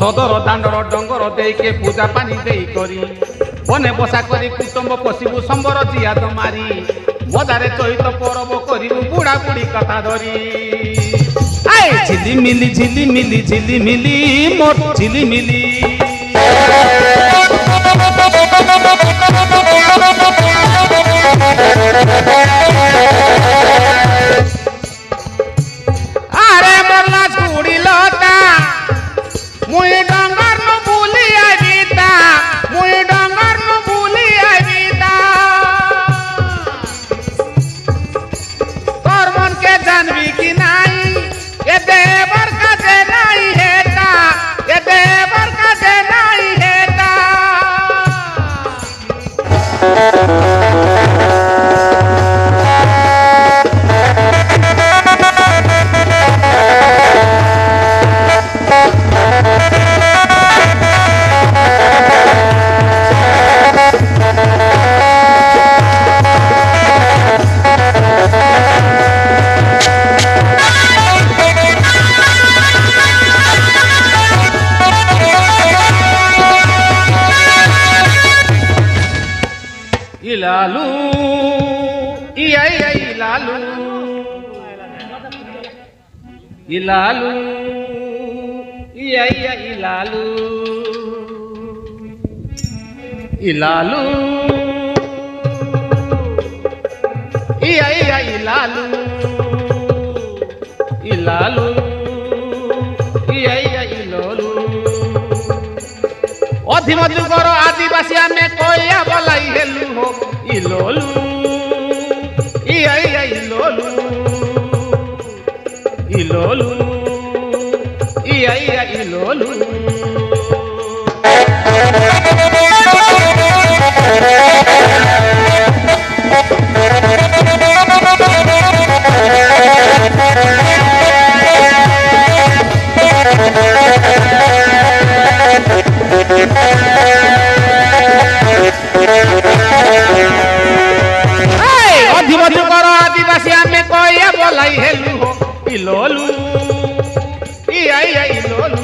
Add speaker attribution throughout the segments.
Speaker 1: सदर दांडर डंगर देके पूजा पानी देई करी बने बसा करी कुटुंब पशिबु संबर जियाद मारी मजारे चैत परब करू बुढ़ा बुढ़ी कथा धरी झिलिमिली मोर झिलिमिली
Speaker 2: अरे मोरला छुड़ी लता मुई डंगर नु भूली आईता मुई डंगर नु भूली आईता तोर मन के जानवी की नहीं ये देवर का दे नहीं हेता ये देवर का दे नहीं हेता
Speaker 1: इलालू इलालू इलालू इलालू इलालू इलालू इलालू इलोलू
Speaker 2: अधिमधु कर आदिवासी आमे कोया बोलाई हेलु हो
Speaker 1: इलोलू इलोलू इलोलू इलोलू
Speaker 2: अधिमधु कर आदिवासी आमे कोया बोलाई हेलु हो
Speaker 1: इलोलू इलोलू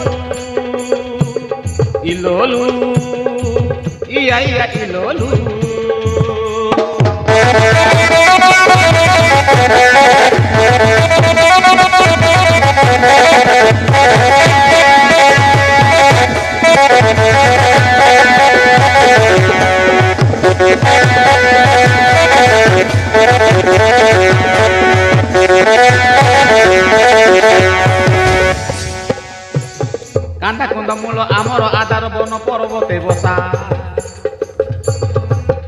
Speaker 1: इलोलू इलोलू कांदा कंदमूल आमर आधार बन पर्वते बसा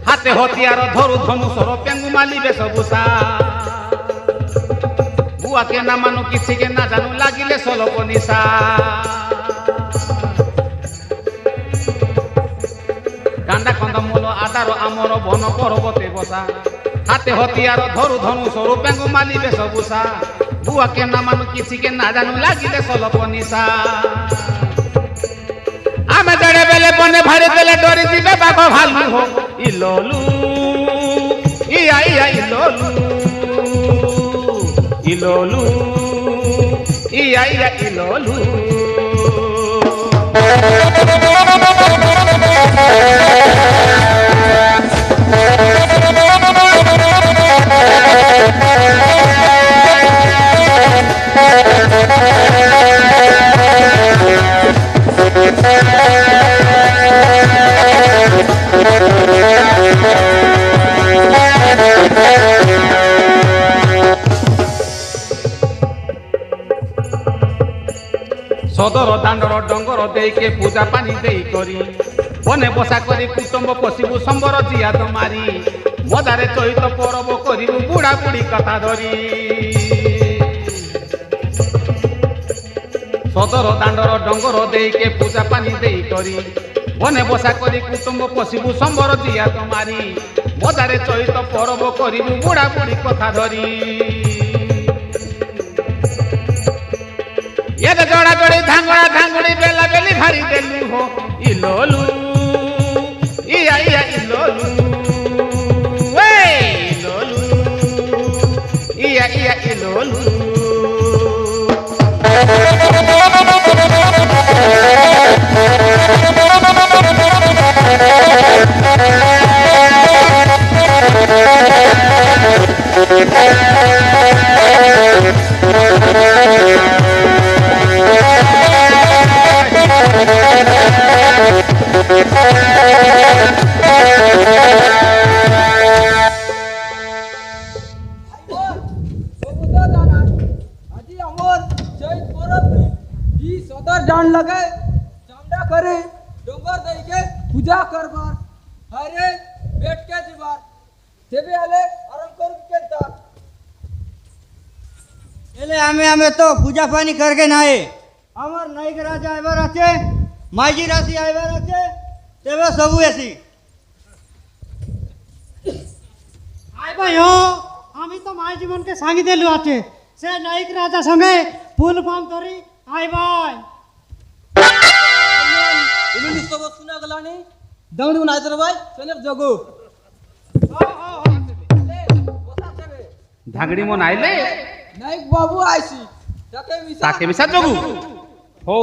Speaker 1: हाथे हथियार धरु धनुषर पेंगुमाली बेशभूषा बुआ के ना मानु किसी के ना जानू लागिले सलप निशा कांदा कंदमूल आधार आमर बन पर्वते बसा हाथे हथियार धरु धनुषर पेंगुमाली बेशभूषा बुआ के ना मानु किसी के ना जानू लागिले सलप निशा
Speaker 2: आमे जड़े बेले बने भारी देले डरी दिबे बाघ भालू हो
Speaker 1: इलोलू इलोलू इलोलू इलोलू सदर दांडर डंगर देके पूजा पानी देई करी बने बसा करी कुटुंब पशिबु संबर जियाद मारी मजारे चैत परब करू बुढ़ा बुढ़ी कथा धरी सदर दांडर डंगर देके पूजा पानी देई करी बने बसा करी कुटुंब पशिबु संबर जियाद मारी मजारे चैत परब करू बुढ़ा बुढ़ी कथा धरी
Speaker 2: ये तो जोड़ा जोड़ी धांगड़ा धांगड़ी बेला बेली भारी देलु हो
Speaker 1: इलोलू इलोलू इलोलू इलोलू
Speaker 3: लगे चामड़ा करे डोंगर दई के पूजा करबार हरे बैठ के जीवार तेबे आले आराम कर केता
Speaker 4: एले हमें तो पूजा पानी करके नाए আমার নায়ক রাজা এবার আছে মাইজি রাশি এবার আছে তেবে সবু এসি
Speaker 5: আই ভাই ও আমি তো মাই জীবনকে সাঙ্গি দেলু আছে সে নায়ক রাজা সঙ্গে ফুল ফাম ধরি আই ভাই
Speaker 3: इमिनी सब सुना गलानी दंगडी उन आयतर भाई चले जगो
Speaker 1: धागड़ी मन आइले
Speaker 3: नायक बाबू आइसी
Speaker 1: ताके मिसा जगू हो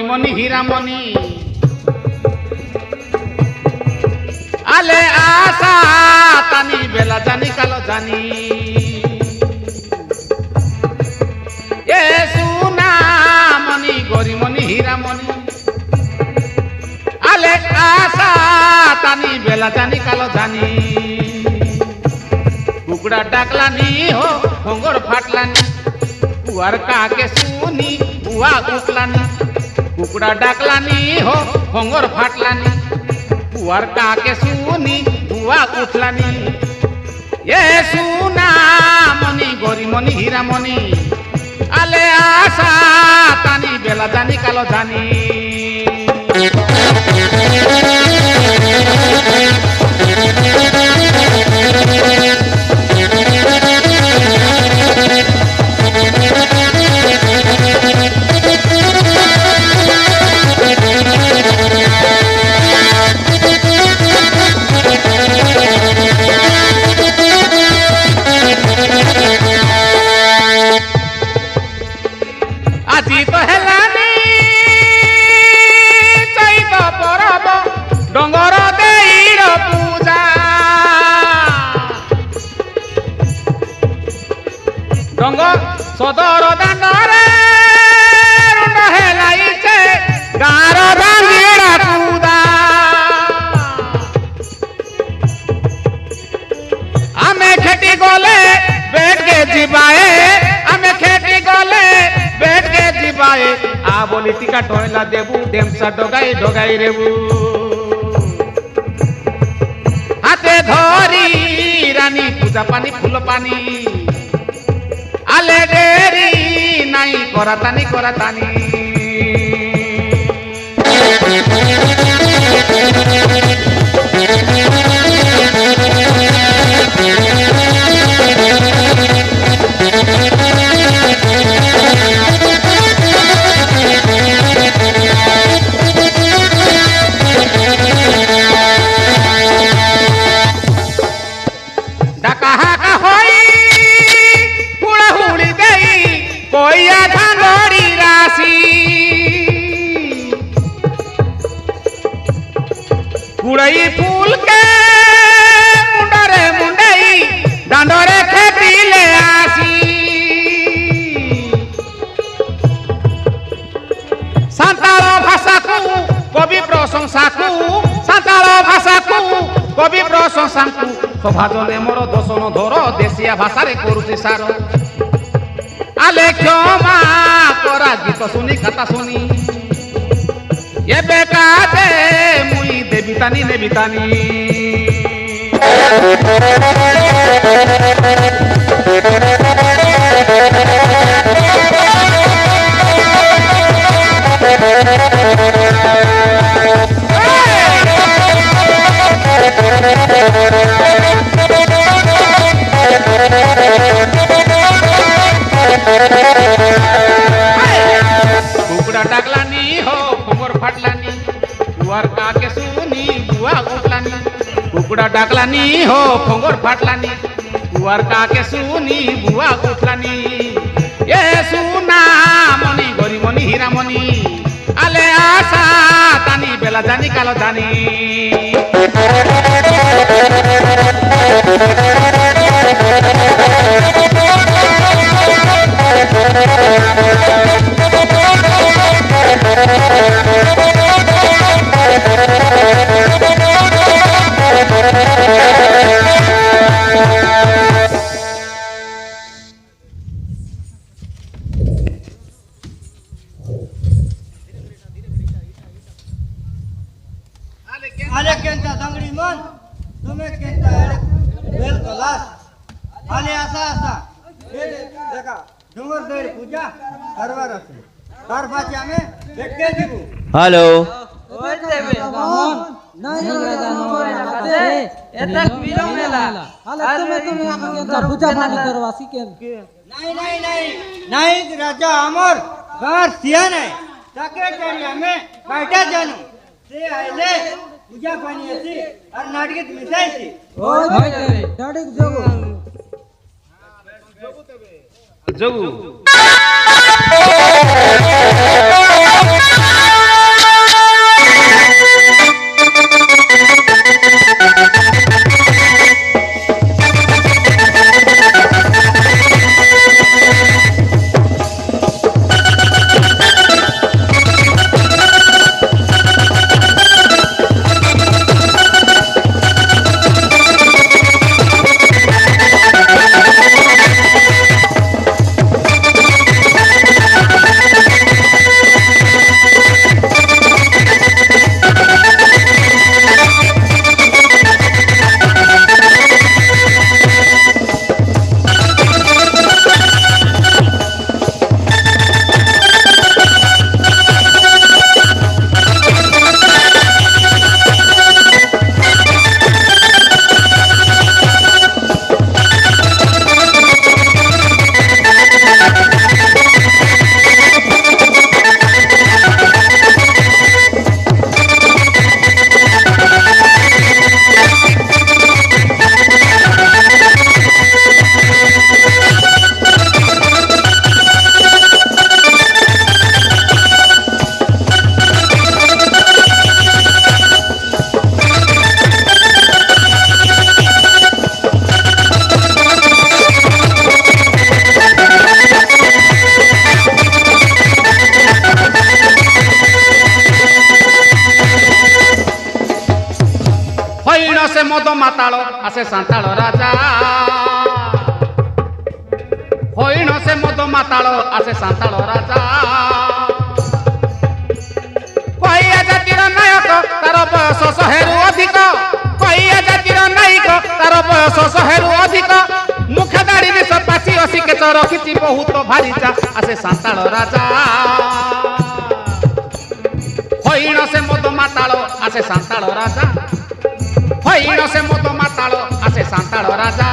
Speaker 1: মনি হীরামণি আলে আশা তানি বেলা জানি কালো জানি এ সুনা মনি গরিমণি হীরামণি আলে আশা তানি বেলা জানি কালো জানি কুকুড়া ডাকলানি হো ভঙ্গর ফাটলানি কুয়ার কাকে শুনি কুয়া উঠলানি कुकड़ा डाकलानी हो भंगर फाटलानी कुआर काके सुनी बुआ उठलानी ये सुना मनी गरी मनी हीरा मनी आले आशा तानी बेला जानी कालो जानी আজি তো হেলানি চৈত পরব ডঙ্গর দেইর পূজা ডঙ্গ সদর দানরে রুন্ড হেলাইছে গাঁর ভাঙ্গিড়া কুদা আমি খেটি গলে বেটকে জিবায়ে আমি খেটি গলে বেটকে জিবায়ে আ বলি টিকা টয়লা দেবু ডেমসা ডগাই ডগাই রেবু হাতে ধরি রানী পূজা পানি ফুল পানি আলে দেরি নাই করাতানি করাতানি
Speaker 2: आसी कुड़ई फूल के मुंडरे मुंडई दांडरे खेती ले आसी सान्ताल भाषा को कवि प्रशंसा को सान्ताल भाषा को कवि प्रशंसा को सभाजने मोर दोषण धर देशिया भाषा रे करुछि सार आले क्षमा करा गीत सुनी कथा सुनी ये बेकादे मुई देवितानी नेबितानी कुकड़ा डाकलानी हो खबर फाटलानी दुआर काके सुनी बुआ उठलानी कुकड़ा डाकलानी हो खबर फाटलानी दुआर काके सुनी बुआ उठलानी ये सुना मनी गरीबनी हीरामनी आले आशा तानी बेला जानी कालो जानी
Speaker 4: आले केंता दंगडी मन तुम्हें केंता बेल कलास आले असा असा हे देखा डोंगर देर पूजा करवार আছে তার পাছে আমি দেখতে দিব
Speaker 6: हेलो
Speaker 3: ওই দেবে বামন নাই রাজা নমরে লাগাতে এটা বিরম মেলা আলে তুমি আমাকে পূজা পানি করবাসি কেন
Speaker 4: নাই নাই নাই নাই রাজা আমার গার সিয়া নাই তাকে জানি আমি কাইটা জানো সে আইলে পূজা পানি আছে আর নাটকেত মিশাইছে
Speaker 3: ওই দেবে ডাড়িক জগো
Speaker 2: जोगु से मद माताल आसे सांताल राजा हईण से मद माताल आसे सांताल राजा कहिया जातिर नायक तार बयस 100 रु अधिक कहिया जातिर नायक तार बयस 100 रु अधिक मुख दाढ़ी देश पाची असी केच रखिछि बहुत भारीचा आसे सांताल राजा हईण से मद माताल आसे सांताल राजा हईण से मद माताल आसे सांताल राजा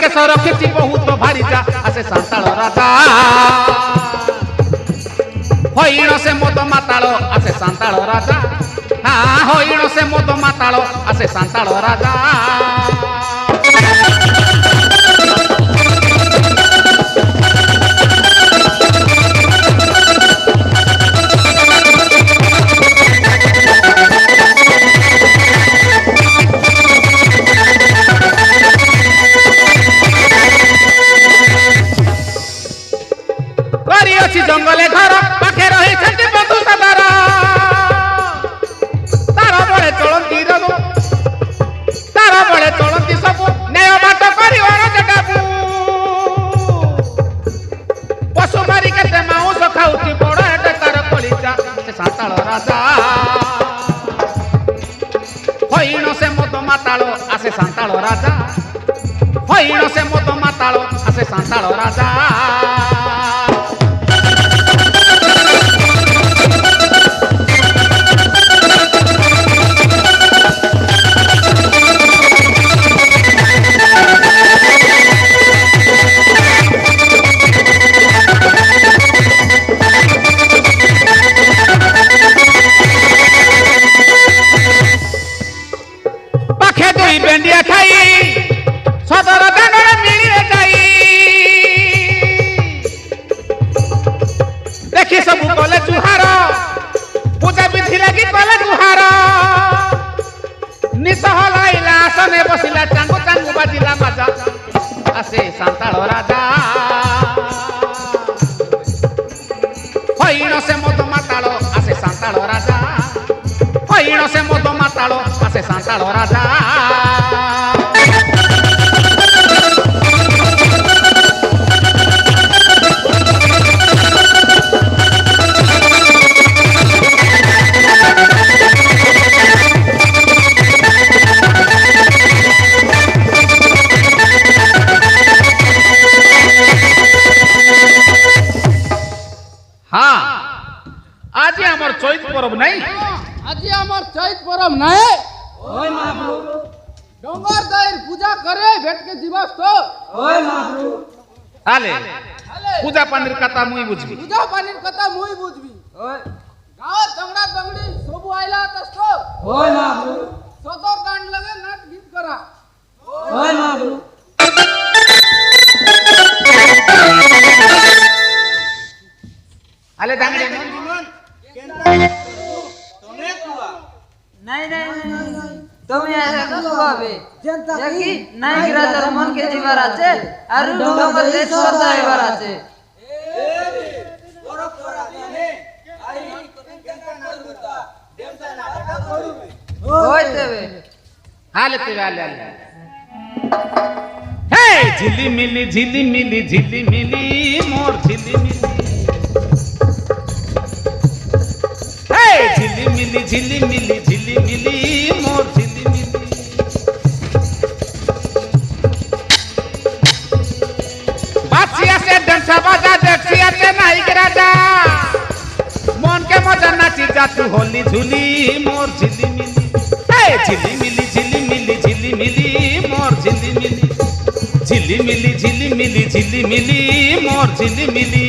Speaker 2: देश रखिछि बहुत भारी जा आसे सांताल राजा हईण से मद माताल आसे सांताल राजा हाँ हईण से मद माताल आसे सांताल राजा जंगले घर पाखे रही बंधु सदार तार बड़े चलती सब न्याय बाट कर पशु मारी के माउस खाऊची बड़ एटे तार कलिजा से सांताल राजा हईण से मद माताल आसे सांताल राजा हईण से मद माताल आसे सांताल राजा बेंडिया खाई सदर दांडे मिले जाई देखी सब कले जुहार पूजा विधि लगी कले जुहार निसहलाइला आसने बसिला चांगू चांगू बाजिला मजा आसे सांताल राजा हईण से मद माताल आसे सांताल राजा हईण से मद माताल आसे सांताल राजा हाँ आज आमर चैत पर्व नहीं
Speaker 3: आज आमर चैत पर्व नहीं ओय महाप्रभु डोंगर दायर पूजा करे भेट के दिवस तो ओय महाप्रभु
Speaker 2: आले पूजा पानिर कथा मुई बुझबी
Speaker 3: पूजा पानिर कथा मुई बुझबी ओय गाँव दंगड़ा दंगड़ी सब आइला तस्तो ओय महाप्रभु सदर गांड लगे नाट गीत करा ओय महाप्रभु
Speaker 2: आले दांगड़ी
Speaker 6: नहीं তুমি একা হবে দেখি নায়ক রাজার মনকে জিবার আছে আর ডঙ্গর দেশ সদা এবার আছে হইতেবে
Speaker 2: आले तेरे आले हे झिलिमिली झिलिमिली झिलिमिली मोर झिलिमिली हे झिलिमिली झिलिमिली झिलिमिली मोर झिलिमिली बासिया से डंसा बाजा देखसिया से नायक राजा मन के मजा नाची जातू होली झूली मोर झिलिमिली हे झिलिमिली झिलिमिली झिलिमिली मोर झिलिमिली झिलिमिली झिलिमिली झिलिमिली मोर झिलिमिली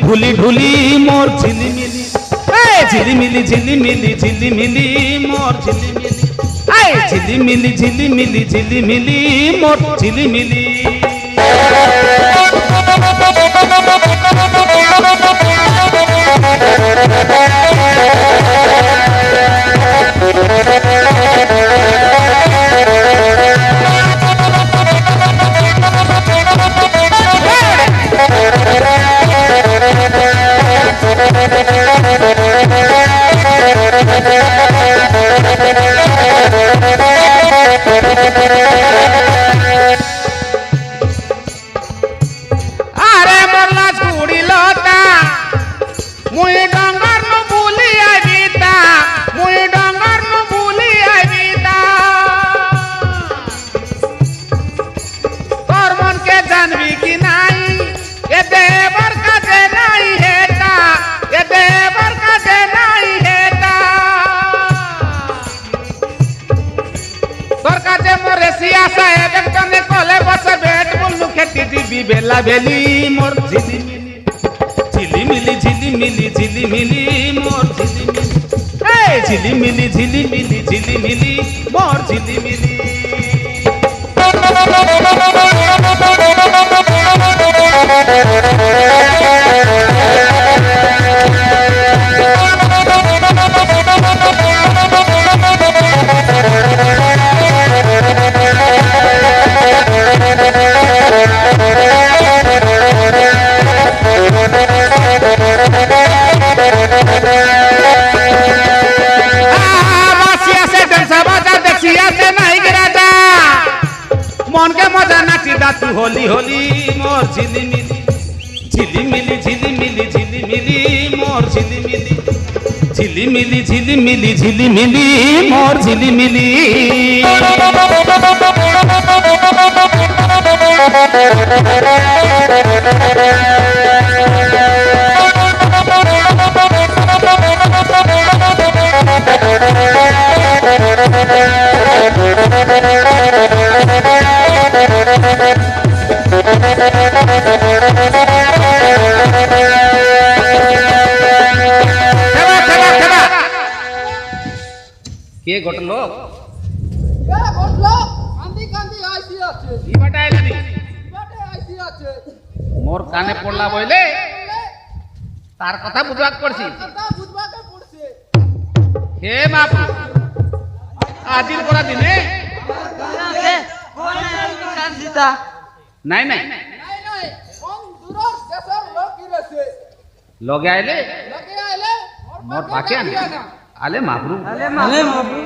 Speaker 2: ढुली ढुली मोर झिलिमिली झिलिमिली झिलिमिली झिलिमिली मोर झिलिमिली झिलिमिली झिलिमिली झिलिमिली मोर झिलिमिली জানবি কি নাই এ দেবার কাছে নাই হেটা এ দেবার কাছে নাই হেটা তোর কাছে মোরে সিয়া সাহেব একজনে কলে বসে বেট বললু খেতে দিবি বেলা বেলি মোর ঝিলিমিলি ঝিলিমিলি ঝিলিমিলি ঝিলিমিলি মোর ঝিলিমিলি এই ঝিলিমিলি ঝিলিমিলি ঝিলিমিলি মোর ঝিলিমিলি মনকে মজা নাচি দাতু হোলি হোলি মোর ঝিলিমিলি ঝিলিমিলি ঝিলিমিলি ঝিলিমিলি মোর ঝিলিমিলি ঝিলিমিলি ঝিলিমিলি ঝিলিমিলি মোর ঝিলিমিলি কে ঘটলো
Speaker 3: এ বটলো কান্দি কান্দি আইসি আছে
Speaker 2: কি বাটাইলি
Speaker 3: বাটে আইসি আছে
Speaker 2: মোর কানে পড়লা বইলে তার কথা বুঝবাক করছি
Speaker 3: কথা বুঝবাকে পড়ছে
Speaker 2: হে বাপু আজির পরা দিনে
Speaker 6: কান্দিতা
Speaker 2: নাই নাই
Speaker 3: নাই নাই কোন দূর দেশের লোক ইরেছে
Speaker 2: লগে আইলে
Speaker 3: লগে আইলে
Speaker 2: মোর পাকে আনে আলে মাবরু
Speaker 6: আলে মাবু